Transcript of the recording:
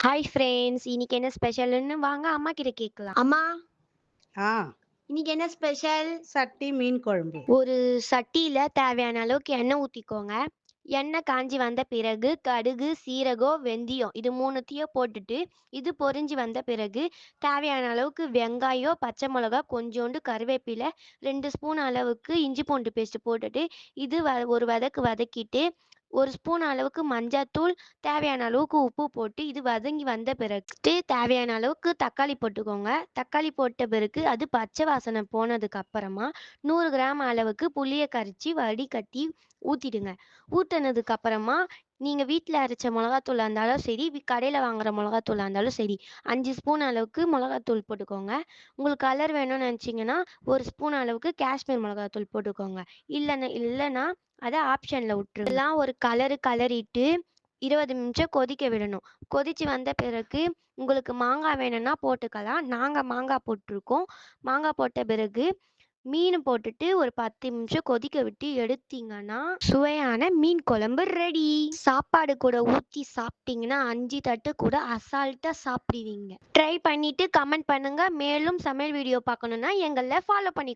Hi friends. இன்னைக்கு என்ன ஸ்பெஷல்ன்னு வாங்க அம்மா கிட்ட கேட்கலாம். அம்மா, ஆ. இன்னைக்கு என்ன ஸ்பெஷல்? சட்டி மீன் குழம்பு. ஒரு சட்டியில தேவையான அளவுக்கு எண்ணெய் ஊத்திக்கோங்க. எண்ணெய் காஞ்சி வந்த பிறகு கடுகு, சீரகம், வெந்தயம் இது 3த்தையும் போட்டுட்டு, இது பொரிஞ்சு வந்த பிறகு தேவையான அளவுக்கு வெங்காயம், பச்சை மிளகா, கொஞ்சோண்டு கருவேப்பிலை, 2 ஸ்பூன் அளவுக்கு இஞ்சி பூண்டு பேஸ்ட் போட்டுட்டு, இது ஒரு வதக்கு வதக்கிட்டு, 1 ஸ்பூன் அளவுக்கு மஞ்சாத்தூள், தேவையான அளவுக்கு உப்பு போட்டு, இது வதங்கி வந்த பிறகு தேவையான அளவுக்கு தக்காளி போட்டுக்கோங்க. தக்காளி போட்ட பிறகு அது பச்சை வாசனை போனதுக்கு அப்புறமா 100 கிராம் அளவுக்கு புளிய கரைச்சி வடிகட்டி ஊத்திடுங்க. ஊத்துனதுக்கு அப்புறமா நீங்க வீட்ல அரைச்ச மிளகாத்தூளா இருந்தாலும் சரி, கடையில வாங்குற மிளகாத்தூளா இருந்தாலும் சரி, 5 ஸ்பூன் அளவுக்கு மிளகாத்தூள் போட்டுக்கோங்க. உங்களுக்கு கலர் வேணும்னு நினச்சிங்கன்னா, 1 ஸ்பூன் அளவுக்கு காஷ்மீர் மிளகாத்தூள் போட்டுக்கோங்க. இல்லன்னா அத ஆப்ஷன்ல விட்டுருங்க. இதெல்லாம் ஒரு கலரிட்டு 20 நிமிஷம் கொதிக்க விடணும். கொதிச்சு வந்த பிறகு உங்களுக்கு மாங்காய் வேணும்னா போட்டுக்கலாம். நாங்க மாங்காய் போட்டிருக்கோம். மாங்காய் போட்ட பிறகு மீன் போட்டுட்டு ஒரு 10 நிமிஷம் கொதிக்க விட்டு எடுத்தீங்கன்னா, சுவையான மீன் குழம்பு ரெடி. சாப்பாடு கூட ஊத்தி சாப்பிட்டீங்கன்னா, 5 தட்டு கூட அசால்ட்டா சாப்பிடுவீங்க. ட்ரை பண்ணிட்டு கமெண்ட் பண்ணுங்க. மேலும் சமையல் வீடியோ பார்க்கணும்னா எங்கள ஃபாலோ பண்ணி